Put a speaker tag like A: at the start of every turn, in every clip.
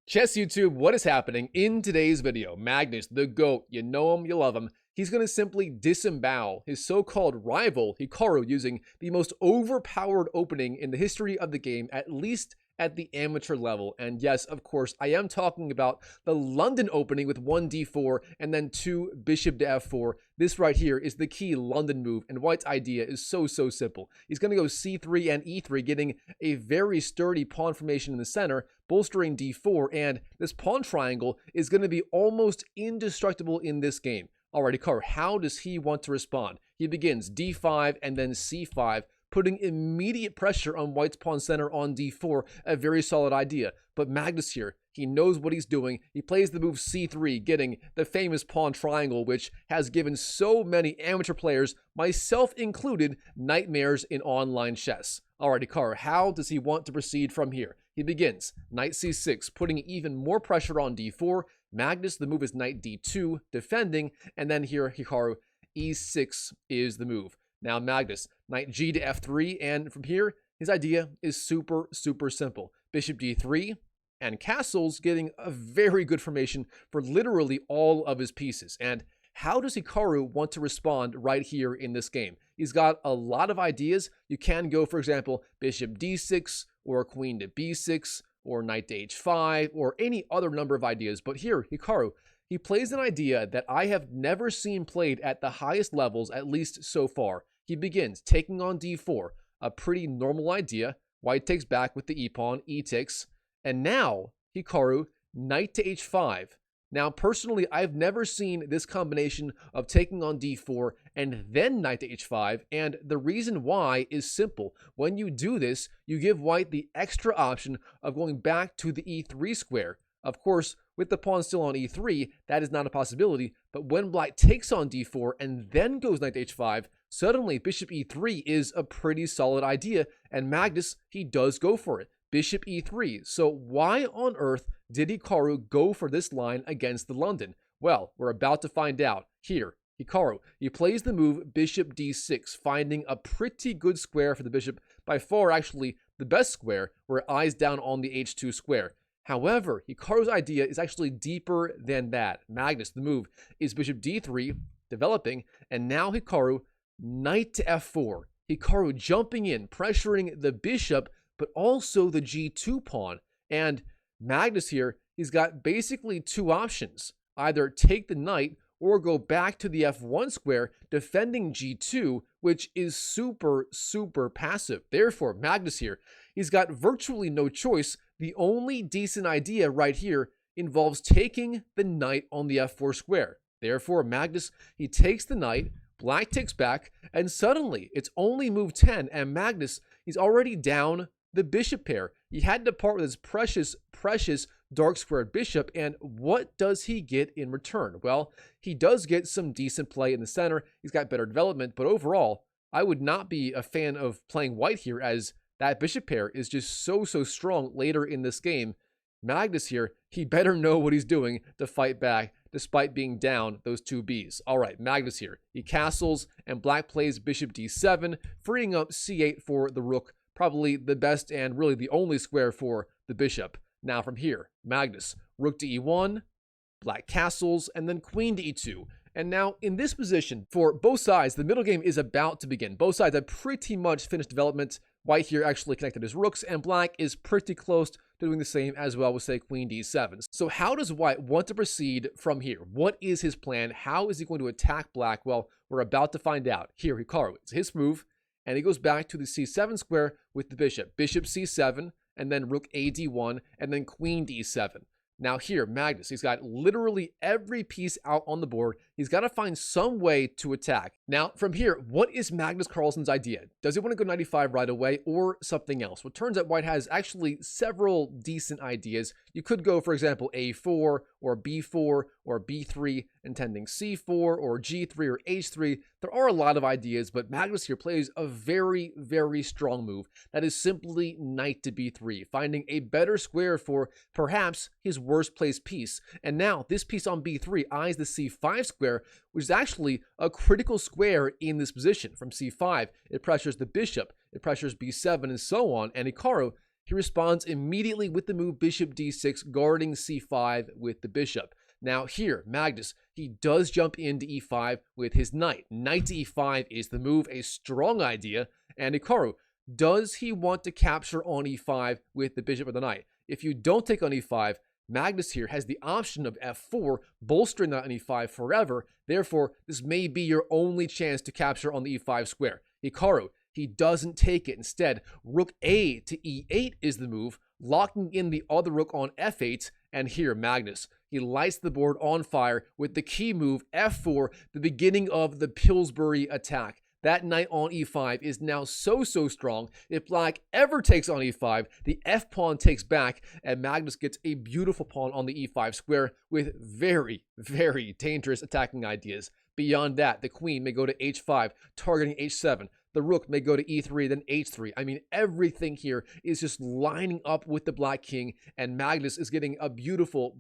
A: Chess YouTube, what is happening? In today's video, Magnus, the GOAT, you know him, you love him, he's going to simply disembowel his so-called rival, Hikaru, using the most overpowered opening in the history of the game, at least at the amateur level. And yes, of course, I am talking about the London opening with 1d4 and then 2 bishop to f4. This right here is the key London move, and White's idea is so simple. He's going to go c3 and e3, getting a very sturdy pawn formation in the center, bolstering d4, and this pawn triangle is going to be almost indestructible in this game. Alright, Hikaru, how does he want to respond? He begins d5 and then c5, putting immediate pressure on White's pawn center on d4, a very solid idea. But Magnus here, he knows what he's doing. He plays the move c3, getting the famous pawn triangle, which has given so many amateur players, myself included, nightmares in online chess. Alright, Hikaru, how does he want to proceed from here? He begins knight c6, putting even more pressure on d4. Magnus, the move is knight d2, defending, and then here, Hikaru, e6 is the move. Now Magnus, knight g to f3, and from here, his idea is super simple. Bishop d3, and castles, getting a very good formation for literally all of his pieces. And how does Hikaru want to respond right here in this game? He's got a lot of ideas. You can go, for example, bishop d6, or queen to b6, or knight to h5, or any other number of ideas. But here, Hikaru, he plays an idea that I have never seen played at the highest levels, at least so far. He begins taking on d4, a pretty normal idea. White takes back with the e-pawn, e takes, and now, Hikaru, knight to h5. Now, personally, I've never seen this combination of taking on d4 and then knight to h5, and the reason why is simple. When you do this, you give White the extra option of going back to the e3 square. Of course, with the pawn still on e3, that is not a possibility, but when Black takes on d4 and then goes knight to h5, suddenly bishop e3 is a pretty solid idea, and Magnus, he does go for it. Bishop e3. So why on earth did Hikaru go for this line against the London? Well, we're about to find out. Here, Hikaru, he plays the move bishop d6, finding a pretty good square for the bishop, by far actually the best square, where it eyes down on the h2 square. However, Hikaru's idea is actually deeper than that. Magnus, the move is bishop d3, developing, and now Hikaru, knight to f4. Hikaru jumping in, pressuring the bishop, but also the g2 pawn. And Magnus here, he's got basically two options. Either take the knight or go back to the f1 square, defending g2, which is super passive. Therefore, Magnus here, he's got virtually no choice. The only decent idea right here involves taking the knight on the f4 square. Therefore, Magnus, he takes the knight, Black takes back, and suddenly it's only move 10, and Magnus, he's already down the bishop pair. He had to part with his precious dark squared bishop, and what does he get in return? Well, he does get some decent play in the center. He's got better development, but overall, I would not be a fan of playing White here, as that bishop pair is just so strong later in this game. Magnus here, he better know what he's doing to fight back, despite being down those two Bs. All right, Magnus here, he castles, and Black plays bishop d7, freeing up c8 for the rook, probably the best and really the only square for the bishop. Now from here, Magnus, rook to e1, Black castles, and then queen to e2. And now in this position, for both sides, the middle game is about to begin. Both sides have pretty much finished development. White here actually connected his rooks, and Black is pretty close to doing the same as well with, say, queen d7. So how does White want to proceed from here? What is his plan? How is he going to attack Black? Well, we're about to find out. Here, Hikaru, it's his move, and he goes back to the c7 square with the bishop. Bishop c7, and then rook a d1, and then queen d7. Now here, Magnus, he's got literally every piece out on the board. He's got to find some way to attack. Now, from here, what is Magnus Carlsen's idea? Does he want to go 95 right away or something else? Well, it turns out White has actually several decent ideas. You could go, for example, a4 or b4 or b3, intending c4 or g3 or h3. There are a lot of ideas, but Magnus here plays a very strong move. That is simply knight to b3, finding a better square for perhaps his worst placed piece. And now this piece on b3 eyes the c5 square, which is actually a critical square in this position. From c5, it pressures the bishop, it pressures b7, and so on. And Hikaru, he responds immediately with the move bishop d6, guarding c5 with the bishop. Now here, Magnus, he does jump into e5 with his knight. Knight to e5 is the move, a strong idea. And Hikaru, does he want to capture on e5 with the bishop or the knight? If you don't take on e5, Magnus here has the option of f4, bolstering that on e5 forever. Therefore, this may be your only chance to capture on the e5 square. Hikaru, he doesn't take it. Instead, rook a to e8 is the move, locking in the other rook on f8. And here, Magnus, he lights the board on fire with the key move f4, the beginning of the Pillsbury attack. That knight on e5 is now so strong. If black ever takes on e5, the f-pawn takes back, and Magnus gets a beautiful pawn on the e5 square with very dangerous attacking ideas. Beyond that, the queen may go to h5, targeting h7. The rook may go to e3, then h3. I mean, everything here is just lining up with the black king, and Magnus is getting a beautiful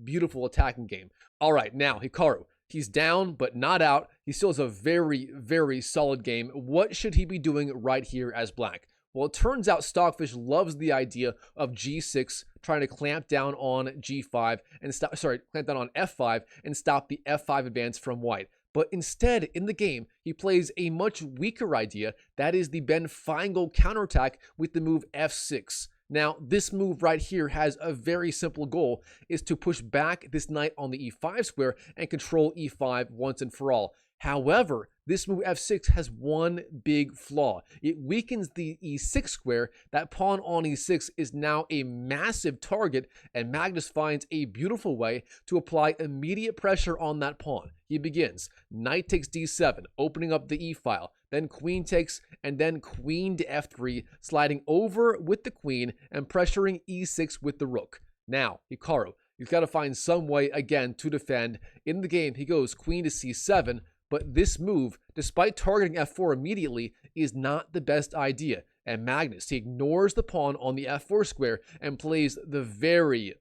A: attacking game. All right, now, Hikaru. He's down, but not out. He still has a very solid game. What should he be doing right here as black? Well, it turns out Stockfish loves the idea of g6, trying to clamp down on g5 and clamp down on f5 and stop the f5 advance from white. But instead, in the game, he plays a much weaker idea. That is the Ben Feingold counterattack with the move f6. Now, this move right here has a very simple goal, is to push back this knight on the e5 square and control e5 once and for all. However, this move f6 has one big flaw. It weakens the e6 square. That pawn on e6 is now a massive target, and Magnus finds a beautiful way to apply immediate pressure on that pawn. He begins, knight takes d7, opening up the e-file, then queen takes, and then queen to f3, sliding over with the queen and pressuring e6 with the rook. Now, Hikaru, you've got to find some way again to defend. In the game, he goes queen to c7, but this move, despite targeting f4 immediately, is not the best idea. And Magnus, he ignores the pawn on the f4 square and plays the very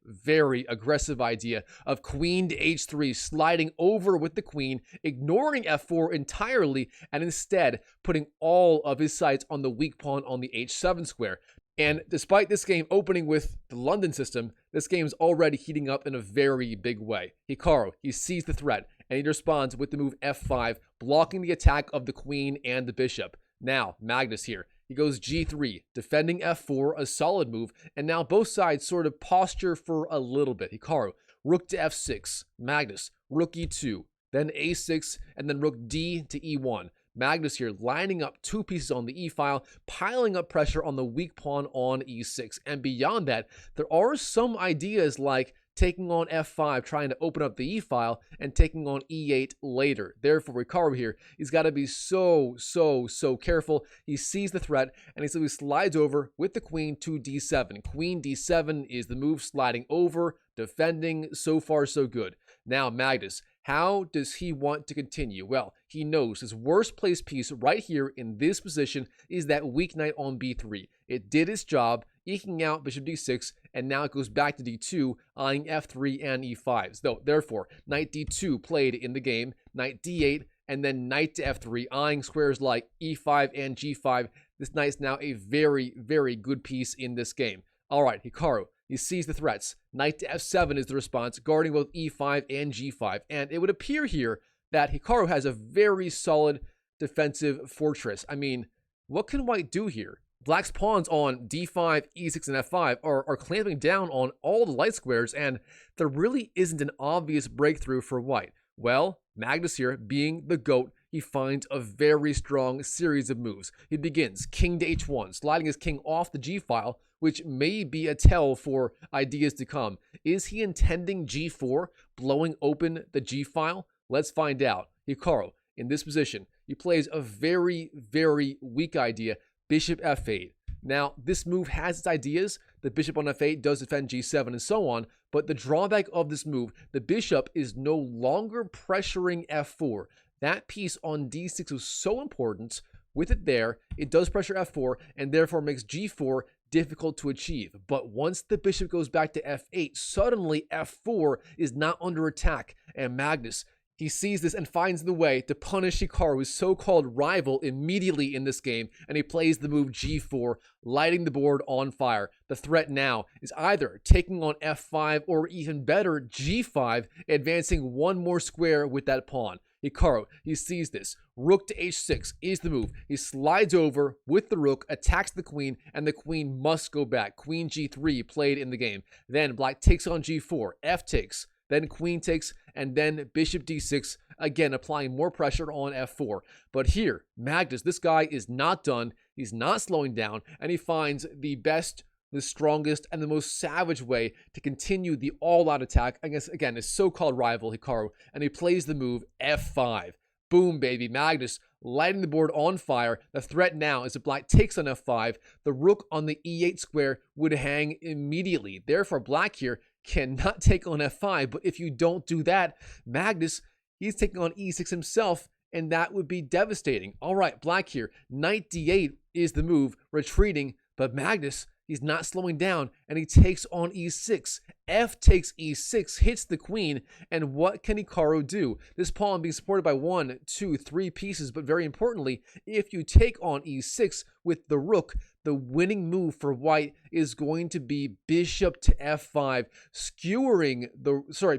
A: aggressive idea of queen to h3, sliding over with the queen, ignoring f4 entirely, and instead putting all of his sights on the weak pawn on the h7 square. And despite this game opening with the London system, this game is already heating up in a very big way. Hikaru, he sees the threat, and he responds with the move f5, blocking the attack of the queen and the bishop. Now, Magnus here, he goes g3, defending f4, a solid move, and now both sides sort of posture for a little bit. Hikaru, rook to f6, Magnus, rook e2, then a6, and then rook d to e1. Magnus here lining up two pieces on the e-file, piling up pressure on the weak pawn on e6. And beyond that, there are some ideas like taking on f5, trying to open up the e-file, and taking on e8 later. Therefore, Hikaru here, he's got to be so careful. He sees the threat, and he simply slides over with the queen to d7. Queen d7 is the move, sliding over, defending. So far, so good. Now, Magnus, how does he want to continue? Well, he knows his worst placed piece right here in this position is that weak knight on b3. It did its job, eking out bishop d6, and now it goes back to d2, eyeing f3 and e5. So, therefore, knight d2 played in the game, knight d8, and then knight to f3, eyeing squares like e5 and g5. This knight's now a very good piece in this game. All right, Hikaru, he sees the threats. Knight to f7 is the response, guarding both e5 and g5. And it would appear here that Hikaru has a very solid defensive fortress. I mean, what can white do here? Black's pawns on d5, e6, and f5 are clamping down on all the light squares, and there really isn't an obvious breakthrough for white. Well, Magnus here, being the GOAT, he finds a very strong series of moves. He begins king to h1, sliding his king off the g-file, which may be a tell for ideas to come. Is he intending g4, blowing open the g-file? Let's find out. Hikaru, in this position, he plays a very weak idea, bishop f8. Now, this move has its ideas. The bishop on f8 does defend g7 and so on, but the drawback of this move, the bishop is no longer pressuring f4. That piece on d6 was so important. With it there, it does pressure f4 and therefore makes g4 difficult to achieve. But once the bishop goes back to f8, suddenly f4 is not under attack, and Magnus, He sees this and finds the way to punish Hikaru's so-called rival immediately in this game, and he plays the move g4, lighting the board on fire. The threat now is either taking on f5 or even better, g5, advancing one more square with that pawn. Hikaru, he sees this. Rook to h6 is the move. He slides over with the rook, attacks the queen, and the queen must go back. Queen g3 played in the game. Then black takes on g4, f takes, then queen takes, and then bishop d6, again applying more pressure on f4. But here, Magnus, this guy is not done. He's not slowing down, and he finds the best, the strongest, and the most savage way to continue the all-out attack against, again, his so-called rival, Hikaru, and he plays the move f5. Boom, baby. Magnus lighting the board on fire. The threat now is if black takes on f5, the rook on the e8 square would hang immediately. Therefore, black here cannot take on f5, but if you don't do that, Magnus, he's taking on e6 himself, and that would be devastating. All right, black here, knight d8 is the move, retreating, but Magnus, he's not slowing down, and he takes on e6. F takes e6, hits the queen, and what can Hikaru do? This pawn being supported by 1, 2, 3 pieces, but very importantly, if you take on e6 with the rook, the winning move for white is going to be bishop to f5,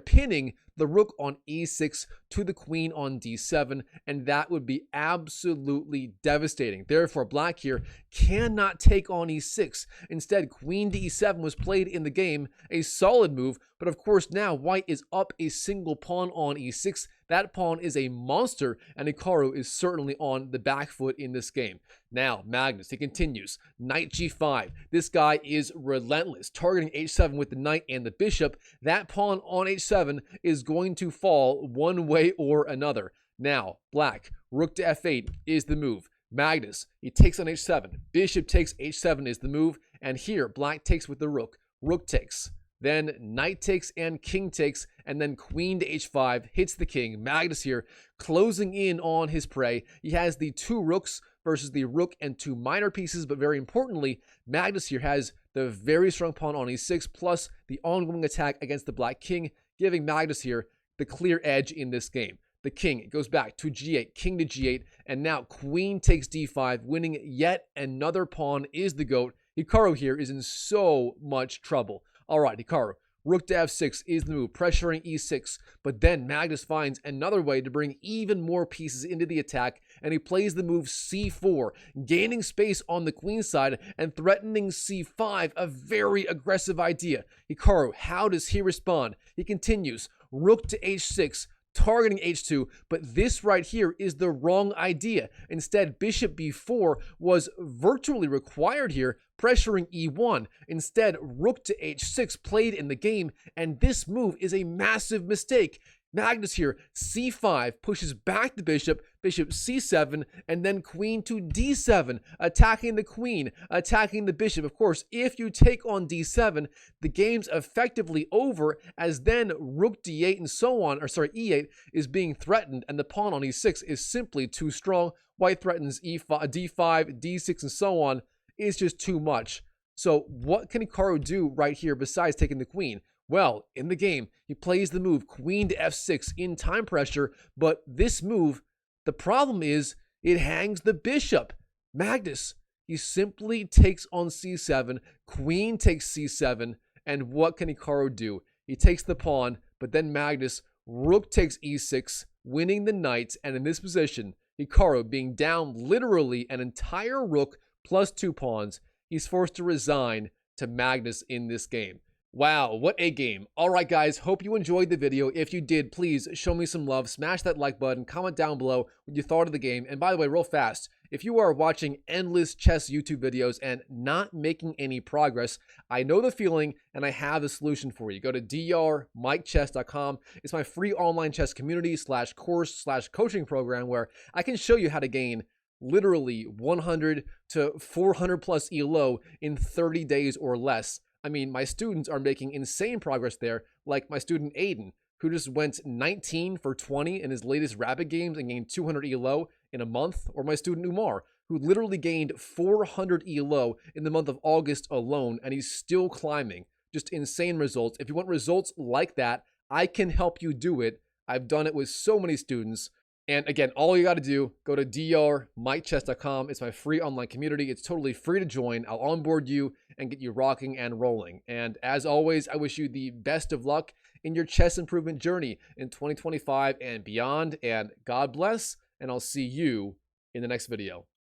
A: pinning the rook on e6 to the queen on d7, and that would be absolutely devastating. Therefore, black here cannot take on e6. Instead, queen to e7 was played in the game, a solid move, but of course now white is up a single pawn on e6. That pawn is a monster, and Hikaru is certainly on the back foot in this game. Now, Magnus, he continues. Knight g5. This guy is relentless, targeting h7 with the knight and the bishop. That pawn on h7 is going to fall one way or another. Now, black, rook to f8 is the move. Magnus, he takes on h7. Bishop takes h7 is the move, and here, black takes with the rook. Rook takes. Then knight takes and king takes, and then queen to h5 hits the king. Magnus here closing in on his prey. He has the 2 rooks versus the rook and 2 minor pieces, but very importantly, Magnus here has the very strong pawn on e6 plus the ongoing attack against the black king, giving Magnus here the clear edge in this game. The king goes back to g8, king to g8, and now queen takes d5, winning yet another pawn is the goat. Hikaru here is in so much trouble. All right, Hikaru, rook to f6 is the move, pressuring e6, but then Magnus finds another way to bring even more pieces into the attack, and he plays the move c4, gaining space on the queen side and threatening c5, a very aggressive idea. Hikaru, how does he respond? He continues, rook to h6, targeting h2, but this right here is the wrong idea. Instead, bishop b4 was virtually required here, pressuring e1. Instead, rook to h6 played in the game, and this move is a massive mistake. Magnus here, c5, pushes back the bishop, bishop c7, and then queen to d7, attacking the queen, attacking the bishop. Of course, if you take on d7, the game's effectively over, as then rook d8 and so on, e8 is being threatened, and the pawn on e6 is simply too strong. White threatens e5, d5, d6, and so on. It's just too much. So what can Hikaru do right here besides taking the queen? Well, in the game, he plays the move queen to f6 in time pressure, but this move, the problem is it hangs the bishop. Magnus, he simply takes on c7, queen takes c7, and what can Hikaru do? He takes the pawn, but then Magnus, rook takes e6, winning the knight, and in this position, Hikaru being down literally an entire rook plus 2 pawns, he's forced to resign to Magnus in this game. Wow, what a game. All right, guys, hope you enjoyed the video. If you did, please show me some love. Smash that like button. Comment down below what you thought of the game. And by the way, real fast, if you are watching endless chess YouTube videos and not making any progress, I know the feeling and I have the solution for you. Go to drmikechess.com. It's my free online chess community / course / coaching program where I can show you how to gain literally 100 to 400 plus ELO in 30 days or less. I mean, my students are making insane progress there, like my student Aiden, who just went 19 for 20 in his latest rapid games and gained 200 ELO in a month, or my student Umar, who literally gained 400 ELO in the month of August alone, and he's still climbing. Just insane results. If you want results like that, I can help you do it. I've done it with so many students. And again, all you got to do, go to drmikechess.com. It's my free online community. It's totally free to join. I'll onboard you and get you rocking and rolling. And as always, I wish you the best of luck in your chess improvement journey in 2025 and beyond. And God bless, and I'll see you in the next video.